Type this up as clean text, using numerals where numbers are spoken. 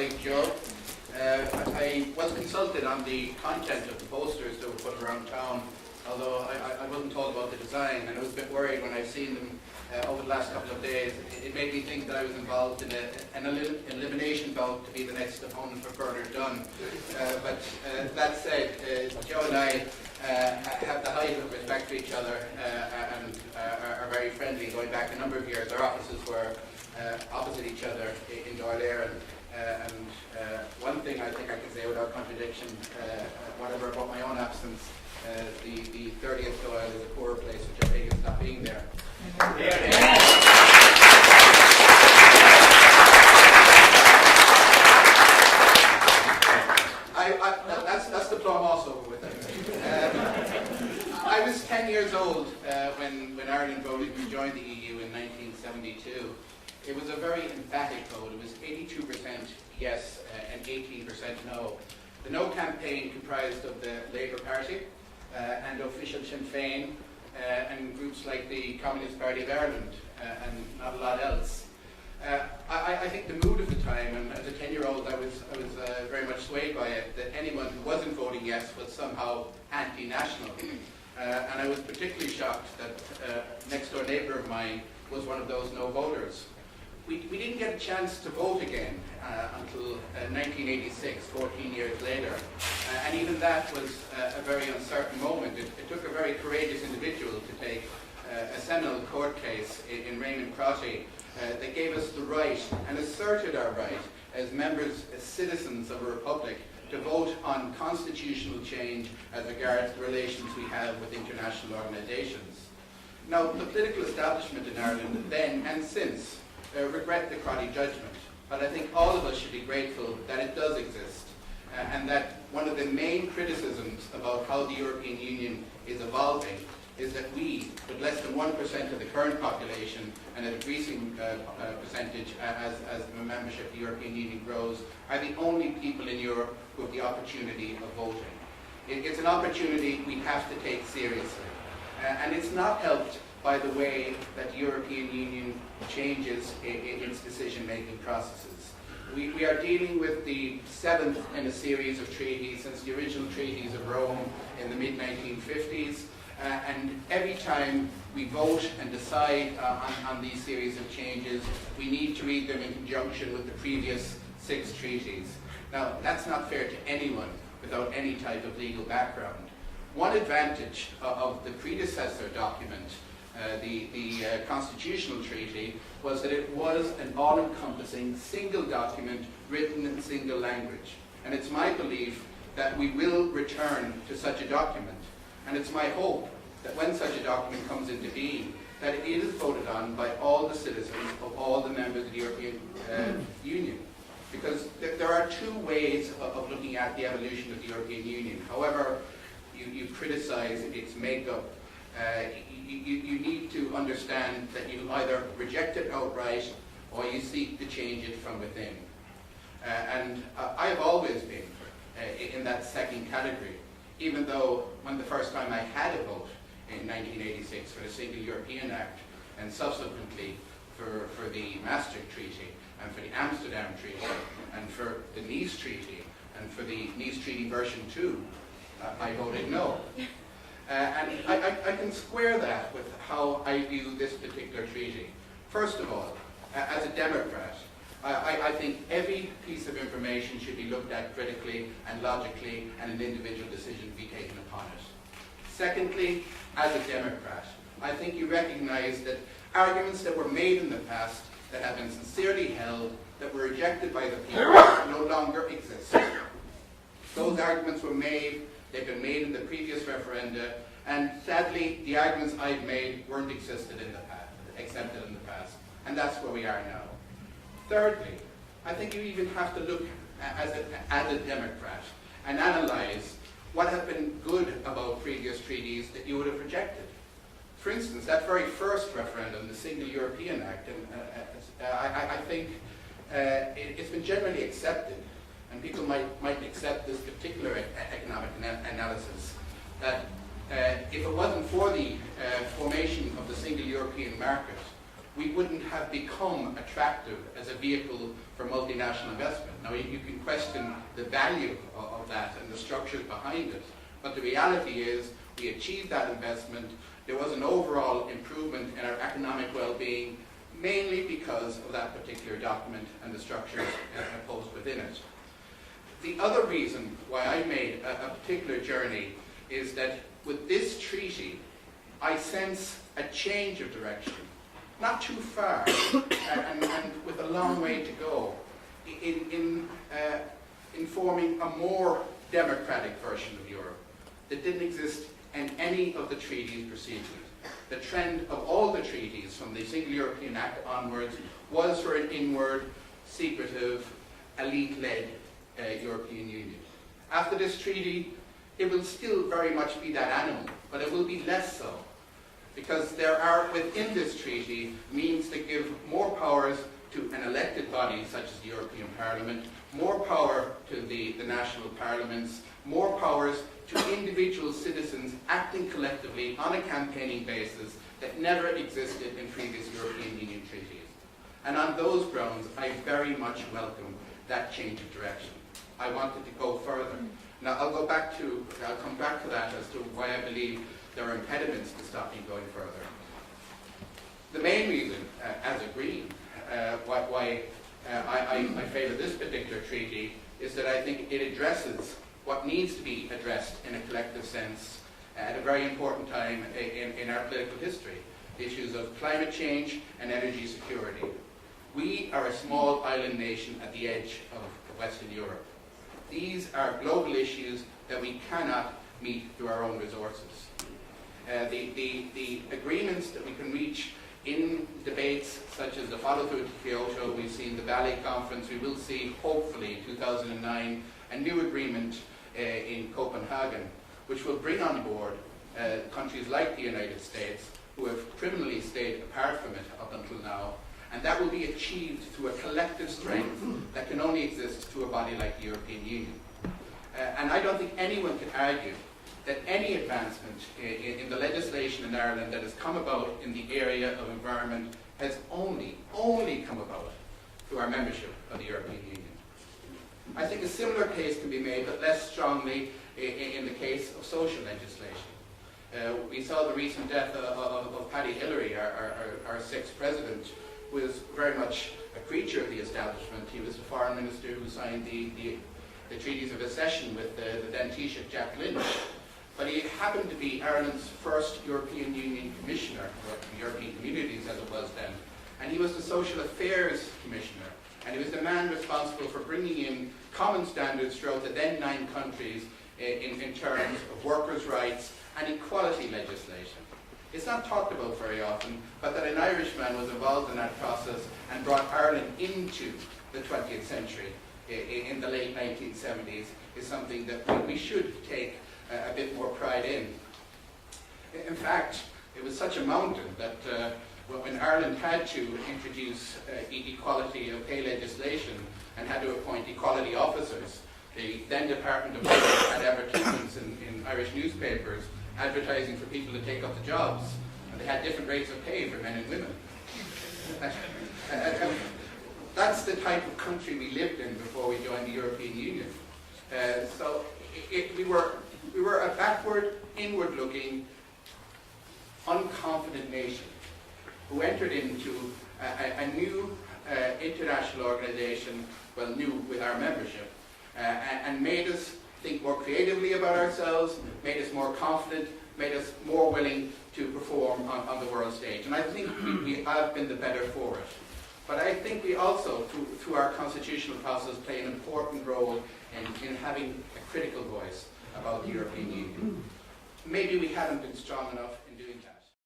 colleague Joe. I was consulted on the content of the posters that were put around town, although I wasn't told about the design, and I was a bit worried when I've seen them over the last couple of days. It made me think that I was involved in an elimination bout to be the next opponent for Bernard Dunn. But that said, Joe and I have the height of respect for each other and are very friendly going back a number of years. Our offices were opposite each other in Boyle, and one thing I think I can say without contradiction, whatever about my own absence, the 30th Boyle is a poor place, which Higgins not being there. That's the plum also over with it. I was 10 years old when Ireland voted to join the EU in 1972. It was a very emphatic vote. It was 82% yes and 18% no. The no campaign comprised of the Labour Party and official Sinn Féin and groups like the Communist Party of Ireland and not a lot else. I think the mood of the time, and as a 10-year-old I was very much swayed by it, that anyone who wasn't voting yes was somehow anti-national. And I was particularly shocked that next door neighbour of mine was one of those no voters. We didn't get a chance to vote again until 1986, 14 years later. And even that was a very uncertain moment. It took a very courageous individual to take a seminal court case in Raymond Crotty that gave us the right and asserted our right as members, as citizens of a republic, to vote on constitutional change as regards the relations we have with international organisations. Now, the political establishment in Ireland then and since regret the Crotty judgment, but I think all of us should be grateful that it does exist, and that one of the main criticisms about how the European Union is evolving is that we, with less than 1% of the current population and a decreasing percentage as the membership of the European Union grows, are the only people in Europe who have the opportunity of voting. It's an opportunity we have to take seriously, and it's not helped by the way that the European Union changes its decision-making processes. We are dealing with the seventh in a series of treaties since the original treaties of Rome in the mid-1950s, and every time we vote and decide on these series of changes, we need to read them in conjunction with the previous 6 treaties. Now, that's not fair to anyone without any type of legal background. One advantage of the predecessor document, the Constitutional Treaty, was that it was an all-encompassing single document written in single language. And it's my belief that we will return to such a document. And it's my hope that when such a document comes into being, that it is voted on by all the citizens of all the members of the European Union. Because there are 2 ways of looking at the evolution of the European Union. However you criticize its makeup, you need to understand that you either reject it outright or you seek to change it from within. And I have always been in that second category, even though when the first time I had a vote in 1986 for the Single European Act, and subsequently for the Maastricht Treaty, and for the Amsterdam Treaty, and for the Nice Treaty, and for the Nice Treaty version 2, I voted no. And I can square that with how I view this particular treaty. First of all, as a Democrat, I think every piece of information should be looked at critically and logically, and an individual decision be taken upon it. Secondly, as a Democrat, I think you recognize that arguments that were made in the past that have been sincerely held, that were rejected by the people, no longer exist. Those arguments were made, they've been made in the previous referenda, and sadly, the arguments I've made weren't accepted in the past, and that's where we are now. Thirdly, I think you even have to look as a Democrat and analyze what have been good about previous treaties that you would have rejected. For instance, that very first referendum, the Single European Act, I think it's been generally accepted, and people might accept this particular economic analysis, that if it wasn't for the formation of the Single European Market, we wouldn't have become attractive as a vehicle for multinational investment. Now, you can question the value of that and the structures behind it, but the reality is we achieved that investment. There was an overall improvement in our economic well-being, mainly because of that particular document and the structures imposed within it. The other reason why I made a particular journey is that with this treaty, I sense a change of direction. Not too far, and with a long way to go, in forming a more democratic version of Europe that didn't exist in any of the treaties preceding it. The trend of all the treaties, from the Single European Act onwards, was for an inward, secretive, elite-led European Union. After this treaty, it will still very much be that animal, but it will be less so, because there are within this treaty means that give more powers to an elected body such as the European Parliament, more power to the national parliaments, more powers to individual citizens acting collectively on a campaigning basis that never existed in previous European Union treaties. And on those grounds, I very much welcome that change of direction. I wanted to go further. Now, I'll come back to that as to why I believe there are impediments to stop me going further. The main reason, as a Green, why I favour this particular treaty is that I think it addresses what needs to be addressed in a collective sense at a very important time in our political history, the issues of climate change and energy security. We are a small island nation at the edge of Western Europe. These are global issues that we cannot meet through our own resources. The agreements that we can reach in debates such as the follow-through to Kyoto, we've seen the Bali Conference, we will see, hopefully, in 2009, a new agreement in Copenhagen, which will bring on board countries like the United States, who have criminally stayed apart from it up until now, and that will be achieved through a collective strength that can only exist through a body like the European Union. And I don't think anyone can argue that any advancement in the legislation in Ireland that has come about in the area of environment has only come about through our membership of the European Union. I think a similar case can be made, but less strongly, in the case of social legislation. We saw the recent death of Paddy Hillary, our sixth president, who was very much a creature of the establishment. He was the foreign minister who signed the treaties of accession with the then Taoiseach Jack Lynch. But he happened to be Ireland's first European Union Commissioner, or European Communities as it was then, and he was the Social Affairs Commissioner, and he was the man responsible for bringing in common standards throughout the then 9 countries in terms of workers' rights and equality legislation. It's not talked about very often, but that an Irishman was involved in that process and brought Ireland into the 20th century in the late 1970s is something that we should take a bit more pride in. In fact, it was such a mountain that when Ireland had to introduce equality of pay legislation and had to appoint equality officers, the then Department of Labor had advertisements in Irish newspapers advertising for people to take up the jobs, and they had different rates of pay for men and women. That's the type of country we lived in before we joined the European Union. So we were a backward, inward-looking, unconfident nation who entered into a new international organization, well, new with our membership, and made us think more creatively about ourselves, made us more confident, made us more willing to perform on the world stage. And I think we have been the better for it. But I think we also, through our constitutional process, play an important role in having a critical voice about the European Union. Maybe we haven't been strong enough in doing that.